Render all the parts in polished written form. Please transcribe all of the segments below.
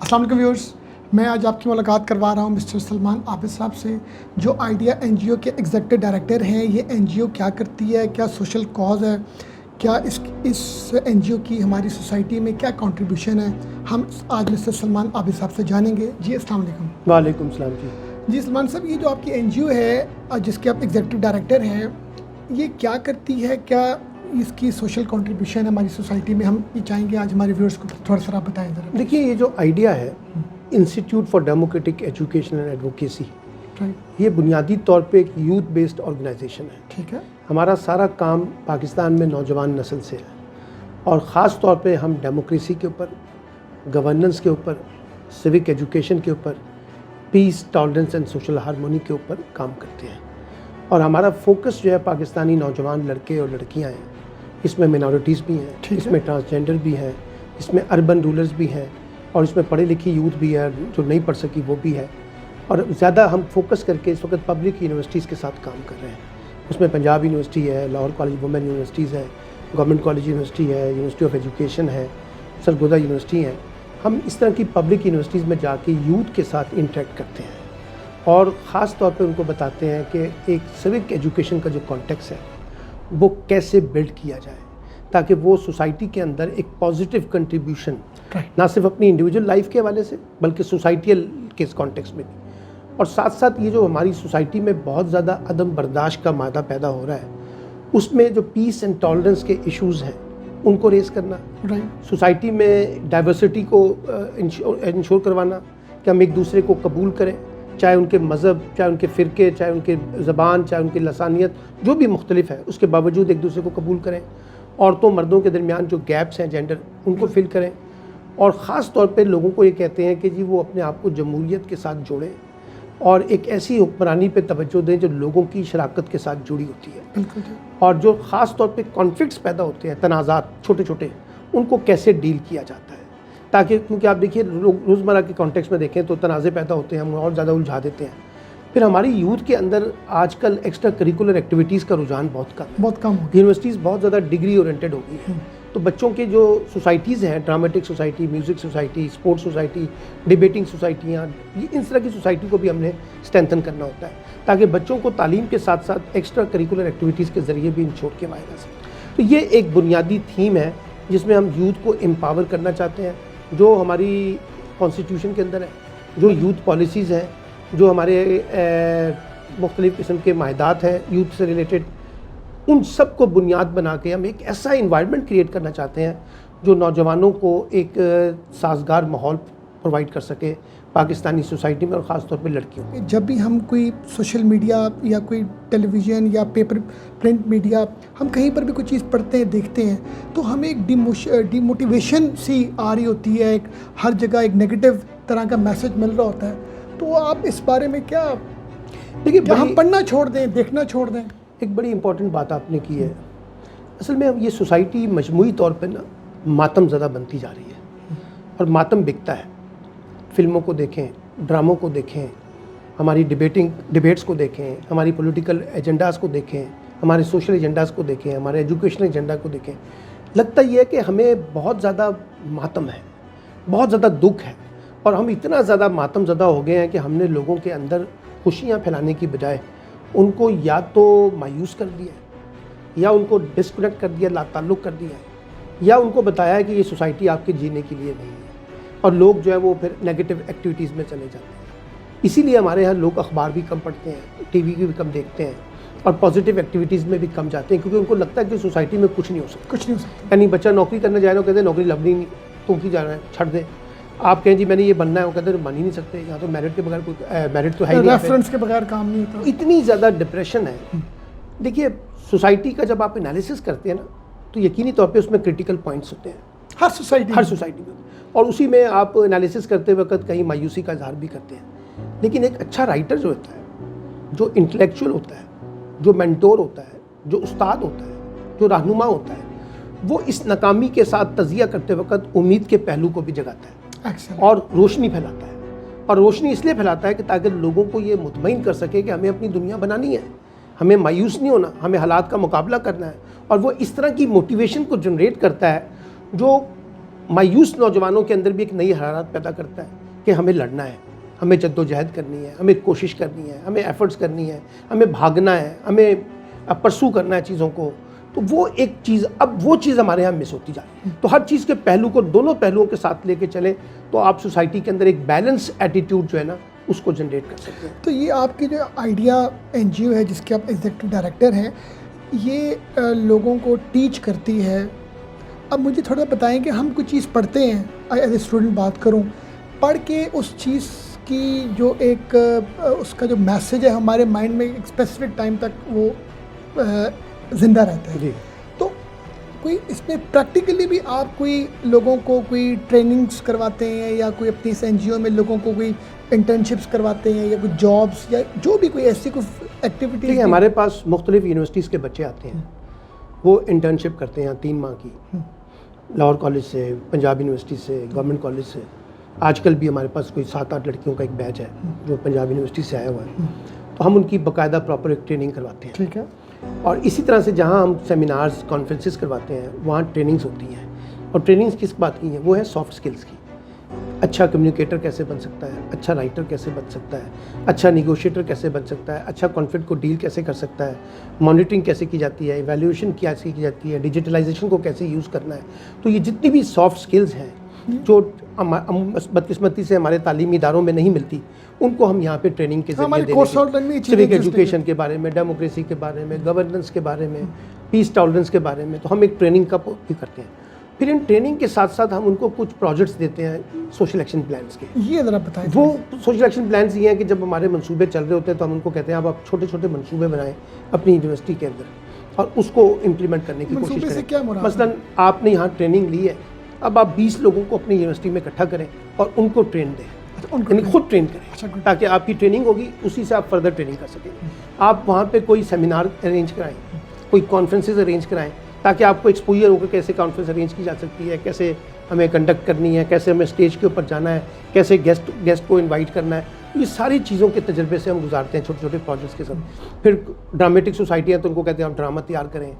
السلام علیکم ویورز، میں آج آپ کی ملاقات کروا رہا ہوں مسٹر سلمان عابد صاحب سے، جو آئیڈیا این جی او کے ایگزیکٹو ڈائریکٹر ہیں۔ یہ این جی او کیا کرتی ہے، کیا سوشل کاز ہے، کیا اس این جی او کی ہماری سوسائٹی میں کیا کنٹریبیوشن ہے، ہم آج مسٹر سلمان عابد صاحب سے جانیں گے۔ جی السلام علیکم۔ وعلیکم السلام جی سلمان صاحب، یہ جو آپ کی این جی او ہے جس کے آپ ایگزیکٹو ڈائریکٹر ہیں، یہ کیا کرتی ہے، کیا اس کی سوشل کنٹریبیوشن ہے ہماری سوسائٹی میں؟ ہم یہ چاہیں گے آج ہمارے ویورز کو تھوڑا سا آپ بتائیں ذرا۔ دیکھیے، یہ جو آئیڈیا ہے institute for democratic education and advocacy, یہ بنیادی طور پہ ایک یوتھ بیسڈ آرگنائزیشن ہے۔ ٹھیک ہے۔ ہمارا سارا کام پاکستان میں نوجوان نسل سے ہے، اور خاص طور پہ ہم ڈیموکریسی کے اوپر، گورننس کے اوپر، سیوک ایجوکیشن کے اوپر، پیس، ٹالرنس اینڈ سوشل ہارمونی کے اوپر کام کرتے ہیں۔ اور ہمارا فوکس جو ہے پاکستانی نوجوان لڑکے اور لڑکیاں ہیں، اس میں منورٹیز بھی ہیں، اس میں ٹرانسجینڈر بھی ہیں، اس میں اربن رولرز بھی ہیں، اور اس میں پڑھی لکھی یوتھ بھی ہے، جو نہیں پڑھ سکی وہ بھی ہے۔ اور زیادہ ہم فوکس کر کے اس وقت پبلک یونیورسٹیز کے ساتھ کام کر رہے ہیں۔ اس میں پنجاب یونیورسٹی ہے، لاہور کالج وومن یونیورسٹیز ہے، گورنمنٹ کالج یونیورسٹی ہے، یونیورسٹی آف ایجوکیشن ہے، سرگودا یونیورسٹی ہے۔ ہم اس طرح کی پبلک یونیورسٹیز میں جا کے یوتھ کے ساتھ انٹریکٹ کرتے ہیں، اور خاص طور پہ ان کو بتاتے ہیں کہ ایک سیوک ایجوکیشن کا جو کانٹیکس ہے وہ کیسے بلڈ کیا جائے، تاکہ وہ سوسائٹی کے اندر ایک پازیٹیو کنٹریبیوشن نہ صرف اپنی انڈیویجول لائف کے حوالے سے بلکہ سوسائٹیل کے اس کانٹیکس میں بھی۔ اور ساتھ ساتھ یہ جو ہماری سوسائٹی میں بہت زیادہ عدم برداشت کا مادہ پیدا ہو رہا ہے، اس میں جو پیس اینڈ ٹالرنس کے ایشوز ہیں ان کو ریز کرنا، سوسائٹی میں ڈائیورسٹی کو انشور کروانا کہ ہم ایک دوسرے کو قبول کریں، چاہے ان کے مذہب، چاہے ان کے فرقے، چاہے ان کے زبان، چاہے ان کی لسانیت جو بھی مختلف ہے، اس کے باوجود ایک دوسرے کو قبول کریں۔ عورتوں مردوں کے درمیان جو گیپس ہیں جینڈر، ان کو فل کریں۔ اور خاص طور پہ لوگوں کو یہ کہتے ہیں کہ جی وہ اپنے آپ کو جمہوریت کے ساتھ جوڑیں، اور ایک ایسی حکمرانی پہ توجہ دیں جو لوگوں کی شراکت کے ساتھ جڑی ہوتی ہے، اور جو خاص طور پہ کانفلکٹس پیدا ہوتے ہیں، تنازعات چھوٹے چھوٹے، ان کو کیسے ڈیل کیا جاتا ہے، تاکہ کیونکہ آپ دیکھیے روزمرہ کے کانٹیکس میں دیکھیں تو تنازع پیدا ہوتے ہیں، ہم اور زیادہ الجھا دیتے ہیں۔ پھر ہماری یوتھ کے اندر آج کل ایکسٹرا کریکولر ایکٹیویٹیز کا رجحان بہت کم ہے۔ یونیورسٹیز بہت زیادہ ڈگری اورینٹڈ ہو گئی ہیں، تو بچوں کے جو سوسائٹیز ہیں، dramatic society, music society, sports society, debating سوسائٹیاں، یہ اس طرح کی سوسائٹی کو بھی ہم نے اسٹرینتھن کرنا ہوتا ہے، تاکہ بچوں کو تعلیم کے ساتھ ساتھ ایکسٹرا کریکولر ایکٹیویٹیز کے ذریعے بھی انشور کیا جا سکے۔ تو یہ ایک بنیادی تھیم ہے جس میں ہم یوتھ کو امپاور کرنا چاہتے ہیں، جو ہماری کانسٹیٹیوشن کے اندر ہے، جو یوتھ پالیسیز ہیں، جو ہمارے مختلف قسم کے معاہدات ہیں یوتھ سے ریلیٹڈ، ان سب کو بنیاد بنا کے ہم ایک ایسا انوائرمنٹ کریٹ کرنا چاہتے ہیں جو نوجوانوں کو ایک سازگار ماحول پرووائڈ کر سکے پاکستانی سوسائٹی میں، اور خاص طور پہ لڑکیوں کو۔ جب بھی ہم کوئی سوشل میڈیا یا کوئی ٹیلی ویژن یا پیپر پرنٹ میڈیا، ہم کہیں پر بھی کوئی چیز پڑھتے ہیں، دیکھتے ہیں، تو ہمیں ایک ڈیموٹیویشن سی آ رہی ہوتی ہے، ایک ہر جگہ ایک نیگیٹو طرح کا میسج مل رہا ہوتا ہے۔ تو آپ اس بارے میں کیا دیکھیے، ہم پڑھنا چھوڑ دیں، دیکھنا چھوڑ دیں؟ ایک بڑی امپورٹنٹ بات آپ نے کی ہے۔ اصل میں یہ سوسائٹی مجموعی طور پہ نا ماتم زدہ بنتی جا رہی ہے، اور ماتم بکتا ہے۔ فلموں کو دیکھیں، ڈراموں کو دیکھیں، ہماری ڈیبیٹس کو دیکھیں، ہماری پولیٹیکل ایجنڈاز کو دیکھیں، ہمارے سوشل ایجنڈاز کو دیکھیں، ہمارے ایجوکیشنل ایجنڈا کو دیکھیں، لگتا یہ ہے کہ ہمیں بہت زیادہ ماتم ہے، بہت زیادہ دکھ ہے، اور ہم اتنا زیادہ ماتم زدہ ہو گئے ہیں کہ ہم نے لوگوں کے اندر خوشیاں پھیلانے کی بجائے ان کو یا تو مایوس کر دیا ہے، یا ان کو ڈسکنیکٹ کر دیا، لا تعلق کر دیا ہے، یا ان کو بتایا ہے کہ یہ سوسائٹی آپ کے جینے کے لیے نہیں ہے، اور لوگ جو ہے وہ پھر نیگیٹو ایکٹیویٹیز میں چلے جاتے ہیں۔ اسی لیے ہمارے ہاں لوگ اخبار بھی کم پڑھتے ہیں، ٹی وی بھی کم دیکھتے ہیں، اور پازیٹیو ایکٹیویٹیز میں بھی کم جاتے ہیں، کیونکہ ان کو لگتا ہے کہ سوسائٹی میں کچھ نہیں ہو سکتا، یعنی بچہ نوکری کرنے جائے رہا ہو، کہتے ہیں نوکری لبنی نہیں، تو کی جا رہا ہے، چھڑ دیں۔ آپ کہیں جی میں نے یہ بننا ہے، وہ کہتے ہیں مان ہی نہیں سکتے، یہاں تو میرٹ کے بغیر کوئی میرٹ تو ہے ہی نہیں، ریفرنس کے بغیر کام نہیں ہوتا۔ اتنی زیادہ ڈپریشن ہے۔ دیکھیے، سوسائٹی کا جب آپ انالیسس کرتے ہیں نا، تو یقینی طور پہ اس میں کریٹیکل پوائنٹس ہوتے ہیں ہر سوسائٹی میں، اور اسی میں آپ انالیسس کرتے وقت کہیں مایوسی کا اظہار بھی کرتے ہیں۔ لیکن ایک اچھا رائٹر جو ہوتا ہے، جو انٹلیکچوئل ہوتا ہے، جو مینٹور ہوتا ہے، جو استاد ہوتا ہے، جو رہنما ہوتا ہے، وہ اس ناکامی کے ساتھ تجزیہ کرتے وقت امید کے پہلو کو بھی جگاتا ہے، اور روشنی پھیلاتا ہے۔ اور روشنی اس لیے پھیلاتا ہے کہ تاکہ لوگوں کو یہ مطمئن کر سکے کہ ہمیں اپنی دنیا بنانی ہے، ہمیں مایوس نہیں ہونا، ہمیں حالات کا مقابلہ کرنا ہے۔ اور وہ اس طرح کی موٹیویشن کو جنریٹ کرتا ہے جو مایوس نوجوانوں کے اندر بھی ایک نئی حرارت پیدا کرتا ہے کہ ہمیں لڑنا ہے, ہمیں جدوجہد کرنی ہے, ہمیں کوشش کرنی ہے, ہمیں ایفرٹس کرنی ہے, ہمیں بھاگنا ہے, ہمیں پرسو کرنا ہے چیزوں کو. تو وہ ایک چیز, اب وہ چیز ہمارے یہاں مس ہوتی جا رہی ہے. تو ہر چیز کے پہلو کو, دونوں پہلوؤں کے ساتھ لے کے چلیں تو آپ سوسائٹی کے اندر ایک بیلنس ایٹیٹیوڈ جو ہے نا اس کو جنریٹ کر سکتے ہیں. تو یہ آپ کی جو آئیڈیا این جی او ہے جس کے آپ ایگزیکٹو ڈائریکٹر ہیں, یہ لوگوں کو ٹیچ کرتی ہے. اب مجھے تھوڑا بتائیں کہ ہم کوئی چیز پڑھتے ہیں, ایز اے اسٹوڈنٹ بات کروں, پڑھ کے اس چیز کی جو ایک اس کا جو میسیج ہے ہمارے مائنڈ میں ایک اسپیسیفک ٹائم تک وہ زندہ رہتا ہے. جی. تو کوئی اس میں پریکٹیکلی بھی آپ کوئی لوگوں کو کوئی ٹریننگس کرواتے ہیں یا کوئی اپنی اس این جی او میں لوگوں کو کوئی انٹرنشپس کرواتے ہیں یا کوئی جابس یا جو بھی کوئی ایسی کوئی ایکٹیویٹی؟ ہمارے پاس مختلف یونیورسٹیز کے بچے آتے ہیں, وہ انٹرنشپ کرتے ہیں 3 ماہ کی, لاہور کالج سے, پنجاب یونیورسٹی سے, گورنمنٹ کالج سے. آج کل بھی ہمارے پاس کوئی 7-8 لڑکیوں کا ایک بیچ ہے جو پنجاب یونیورسٹی سے آیا ہوا ہے. تو ہم ان کی باقاعدہ پراپر ایک ٹریننگ کرواتے ہیں. ٹھیک ہے. اور اسی طرح سے جہاں ہم سیمینارز, کانفرنسز کرواتے ہیں وہاں ٹریننگز ہوتی ہیں. اور ٹریننگز کس بات کی ہیں؟ وہ ہے سافٹ سکلز کی. اچھا کمیونیکیٹر کیسے بن سکتا ہے, اچھا رائٹر کیسے بن سکتا ہے, اچھا نیگوشیٹر کیسے بن سکتا ہے, اچھا کانفلکٹ کو ڈیل کیسے کر سکتا ہے, مانیٹرنگ کیسے کی جاتی ہے, ایویلیویشن کیسے کی جاتی ہے, ڈیجیٹلائزیشن کو کیسے یوز کرنا ہے. تو یہ جتنی بھی سافٹ سکلز ہیں جو بدقسمتی سے ہمارے تعلیمی اداروں میں نہیں ملتی, ان کو ہم یہاں پہ ٹریننگ کے ذریعے دیتے ہیں. سیوک ایجوکیشن کے بارے میں, ڈیموکریسی کے بارے میں, گورننس کے بارے میں, پیس ٹالرنس کے بارے میں. تو ہم ایک ٹریننگ کا بھی کرتے ہیں. پھر ان ٹریننگ کے ساتھ ساتھ ہم ان کو کچھ پروجیکٹس دیتے ہیں سوشل ایکشن پلانس کے. یہ ذرا بتائیں. وہ سوشل ایکشن پلانس یہ ہیں کہ جب ہمارے منصوبے چل رہے ہوتے ہیں تو ہم ان کو کہتے ہیں اب آپ چھوٹے چھوٹے منصوبے بنائیں اپنی یونیورسٹی کے اندر اور اس کو امپلیمنٹ کرنے کی کوشش کریں. مثلاً آپ نے یہاں ٹریننگ لی ہے, اب آپ 20 لوگوں کو اپنی یونیورسٹی میں اکٹھا کریں اور ان کو ٹرین دیں, یعنی خود ٹرین کریں تاکہ آپ کی ٹریننگ ہوگی, اسی سے آپ فردر ٹریننگ کر سکیں. آپ وہاں پہ کوئی سیمینار ارینج کرائیں, کوئی کانفرنسز ارینج کرائیں تاکہ آپ کو ایکسپوجر ہو کہ کیسے کانفرنس ارینج کی جا سکتی ہے, کیسے ہمیں کنڈکٹ کرنی ہے, کیسے ہمیں اسٹیج کے اوپر جانا ہے, کیسے گیسٹ کو انوائٹ کرنا ہے. یہ ساری چیزوں کے تجربے سے ہم گزارتے ہیں چھوٹے چھوٹے پروجیکٹس کے ساتھ. پھر ڈرامٹک سوسائٹیاں تو ان کو کہتے ہیں ہم ڈرامہ تیار کریں,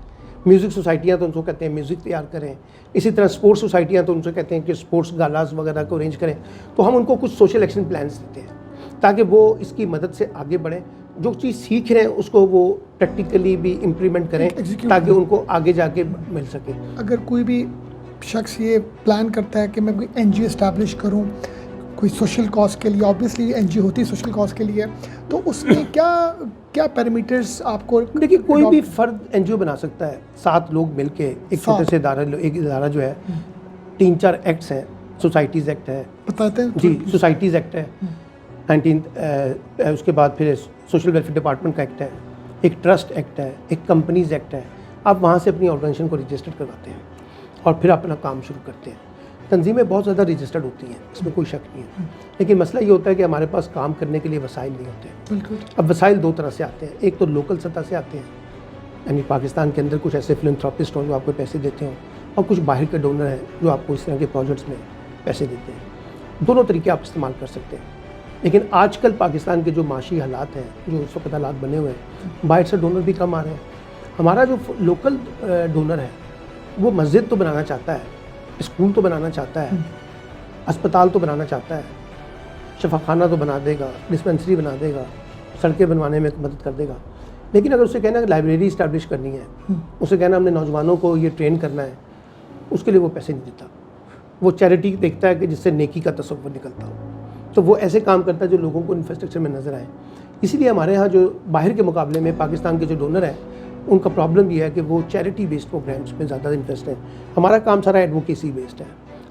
میوزک سوسائٹیاں تو ان کو کہتے ہیں میوزک تیار کریں. اسی طرح اسپورٹس سوسائٹیاں تو ان سے کہتے ہیں کہ اسپورٹس گالاز وغیرہ کو ارینج کریں. تو ہم ان کو کچھ سوشل ایکشن پلانس دیتے ہیں تاکہ وہ اس کی مدد سے آگے بڑھیں, جو چیز سیکھ رہے ہیں اس کو وہ پریکٹیکلی بھی امپلیمنٹ کریں تاکہ ان کو آگے جا کے مل سکے. اگر کوئی بھی شخص یہ پلان کرتا ہے کہ میں کوئی این جی او اسٹیبلش کروں کوئی سوشل کاز کے لیے, آبویسلی این جی او ہوتی ہے سوشل کاز کے لیے, تو اس میں کیا پیرامیٹرز آپ کو؟ دیکھیے کوئی بھی فرد این جی او بنا سکتا ہے. 7 لوگ مل کے ایک چھوٹے سے ایک ادارہ جو ہے, 3-4 ایکٹس ہیں. سوسائٹیز ایکٹ ہے, بتاتے ہیں جی سوسائٹیز ایکٹ ہے 19, اس کے بعد پھر سوشل ویلفیئر ڈپارٹمنٹ کا ایکٹ ہے, ایک ٹرسٹ ایکٹ ہے, ایک کمپنیز ایکٹ ہے. آپ وہاں سے اپنی آرگنائزیشن کو رجسٹر کرواتے ہیں اور پھر اپنا کام شروع کرتے ہیں. تنظیمیں بہت زیادہ رجسٹرڈ ہوتی ہیں, اس میں کوئی شک نہیں ہے, لیکن مسئلہ یہ ہوتا ہے کہ ہمارے پاس کام کرنے کے لیے وسائل نہیں ہوتے. بالکل. اب وسائل 2 طرح سے آتے ہیں. ایک تو لوکل سطح سے آتے ہیں, یعنی پاکستان کے اندر کچھ ایسے فلنتھراپسٹ ہوں جو آپ کو پیسے دیتے ہوں, اور کچھ باہر کے ڈونر ہیں جو آپ کو اس طرح کے پروجیکٹس میں پیسے دیتے ہیں. دونوں طریقے آپ استعمال کر سکتے ہیں. لیکن آج کل پاکستان کے جو معاشی حالات ہیں, جو اس وقت حالات بنے ہوئے ہیں, باہر سے ڈونر بھی کم آ رہے ہیں. ہمارا جو لوکل ڈونر ہے وہ مسجد تو بنانا چاہتا ہے, اسکول تو بنانا چاہتا ہے, اسپتال تو بنانا چاہتا ہے, شفا خانہ تو بنا دے گا, ڈسپنسری بنا دے گا, سڑکیں بنوانے میں مدد کر دے گا. لیکن اگر اسے کہنا کہ لائبریری اسٹیبلش کرنی ہے, اسے کہنا ہم نے نوجوانوں کو یہ ٹرین کرنا ہے, اس کے لیے وہ پیسے نہیں دیتا. وہ چیریٹی دیکھتا ہے کہ جس سے نیکی کا تصور نکلتا ہو, تو وہ ایسے کام کرتا ہے جو لوگوں کو انفراسٹرکچر میں نظر آئے. اسی لیے ہمارے ہاں جو باہر کے مقابلے میں پاکستان کے جو ڈونر ہیں ان کا پرابلم یہ ہے کہ وہ چیریٹی بیسڈ پروگرامس میں زیادہ انٹرسٹ ہیں. ہمارا کام سارا ایڈوکیسی بیسڈ ہے.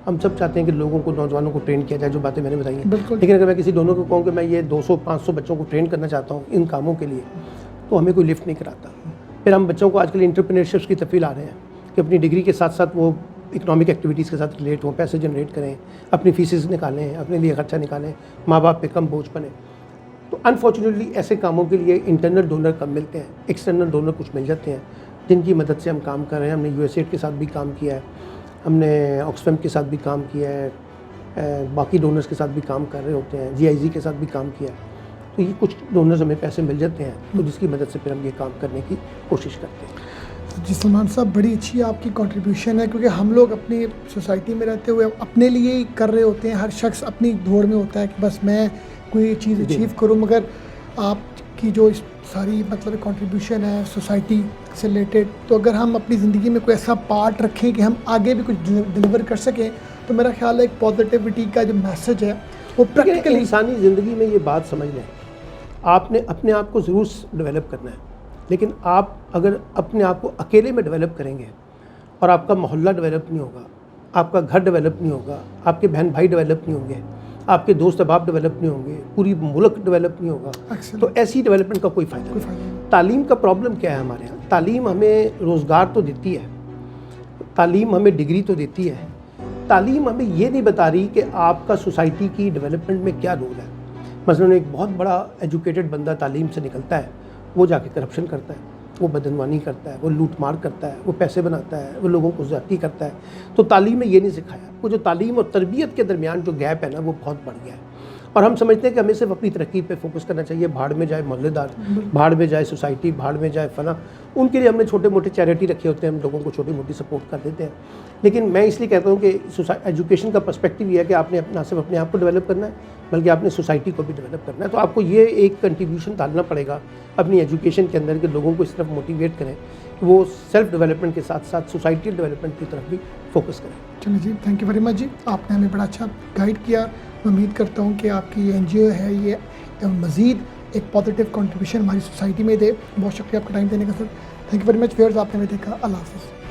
ہم سب چاہتے ہیں کہ لوگوں کو, نوجوانوں کو ٹرین کیا جائے, جو باتیں میں نے بتائی ہیں. لیکن اگر میں کسی ڈونر کو کہوں کہ میں یہ 200-500 بچوں کو ٹرین کرنا چاہتا ہوں ان کاموں کے لیے, تو ہمیں کوئی لفٹ نہیں کراتا. پھر ہم بچوں کو آج کل انٹرپرینیورشپس کی تفعیل آ رہے ہیں کہ اپنی ڈگری کے ساتھ ساتھ وہ اکنامک ایکٹیویٹیز کے ساتھ ریلیٹ ہوں, پیسے جنریٹ کریں, اپنی فیسز نکالیں, اپنے لیے خرچہ نکالیں, ماں باپ پہ کم بوجھ بنیں. تو انفارچونیٹلی ایسے کاموں کے لیے انٹرنل ڈونر کم ملتے ہیں, ایکسٹرنل ڈونر کچھ مل جاتے ہیں جن کی مدد سے ہم کام کر رہے ہیں. ہم نے USAID کے ساتھ بھی کام کیا ہے, ہم نے آکسفیم کے ساتھ بھی کام کیا ہے, باقی ڈونرز کے ساتھ بھی کام کر رہے ہوتے ہیں, GIZ کے ساتھ بھی کام کیا ہے. تو یہ کچھ ڈونرز ہمیں پیسے مل جاتے ہیں, تو جس کی مدد سے پھر ہم یہ کام کرنے کی کوشش کرتے ہیں. جی سلمان صاحب، بڑی اچھی آپ کی کنٹریبیوشن ہے، کیونکہ ہم لوگ اپنی سوسائٹی میں رہتے ہوئے اپنے لیے ہی کر رہے ہوتے ہیں. ہر شخص اپنی دوڑ میں ہوتا ہے کہ بس میں کوئی چیز اچیو کروں، مگر آپ کی جو ساری مطلب کنٹریبیوشن ہے سوسائٹی سے ریلیٹڈ، تو اگر ہم اپنی زندگی میں کوئی ایسا پارٹ رکھیں کہ ہم آگے بھی کچھ ڈلیور کر سکیں، تو میرا خیال ہے ایک پازیٹیوٹی کا جو میسج ہے وہ پریکٹیکلی انسانی زندگی میں یہ بات سمجھ لیں، آپ نے اپنے آپ کو ضرور ڈیولپ کرنا ہے، لیکن آپ اگر اپنے آپ کو اکیلے میں ڈیولپ کریں گے اور آپ کا محلہ ڈیولپ نہیں ہوگا، آپ کا گھر ڈیولپ نہیں ہوگا، آپ کے بہن بھائی ڈیولپ نہیں ہوں گے، آپ کے دوست احباب ڈیولپ نہیں ہوں گے، پوری ملک ڈیولپ نہیں ہوگا، تو ایسی ڈیولپمنٹ کا کوئی فائدہ نہیں. تعلیم کا پرابلم کیا ہے ہمارے یہاں؟ تعلیم ہمیں روزگار تو دیتی ہے، تعلیم ہمیں ڈگری تو دیتی ہے، تعلیم ہمیں یہ نہیں بتا رہی کہ آپ کا سوسائٹی کی ڈیولپمنٹ میں کیا رول ہے. مثلاً ایک بہت بڑا ایجوکیٹڈ بندہ تعلیم سے نکلتا ہے، وہ جا کے کرپشن کرتا ہے، وہ بدعنوانی کرتا ہے، وہ لوٹ مار کرتا ہے، وہ پیسے بناتا ہے، وہ لوگوں کو زیادتی کرتا ہے. تو تعلیم میں یہ نہیں سکھایا. وہ جو تعلیم اور تربیت کے درمیان جو گیپ ہے نا، وہ بہت بڑھ گیا ہے. اور ہم سمجھتے ہیں کہ ہمیں صرف اپنی ترقی پہ فوکس کرنا چاہیے. بھاڑ میں جائے محلے دار، بھاڑ میں جائے سوسائٹی، بھاڑ میں جائے فلاں. ان کے لیے ہم نے چھوٹے موٹے چیریٹی رکھے ہوتے ہیں، ہم لوگوں کو چھوٹی موٹی سپورٹ کر دیتے ہیں. لیکن میں اس لیے کہتا ہوں کہ ایجوکیشن کا پرسپیکٹیو یہ ہے کہ آپ نے نہ صرف اپنے آپ کو ڈیولپ کرنا ہے، بلکہ آپ نے سوسائٹی کو بھی ڈیولپ کرنا ہے. تو آپ کو یہ ایک کنٹریبیوشن ڈالنا پڑے گا اپنی ایجوکیشن کے اندر کہ لوگوں کو اس طرف موٹیویٹ کریں کہ وہ سیلف ڈیولپمنٹ کے ساتھ ساتھ سوسائٹیل ڈیولپمنٹ کی طرف بھی فوکس کریں. چلیں جی، تھینک یو ویری مچ جی، آپ نے ہمیں بڑا اچھا گائیڈ کیا. میں امید کرتا ہوں کہ آپ کی این جی او ہے یہ مزید ایک پازیٹیو کنٹریبیوشن ہماری سوسائٹی میں دے. بہت شکریہ آپ کا ٹائم دینے کا sir. Thank you very much viewers, آپ نے ہمیں دیکھا. اللہ حافظ.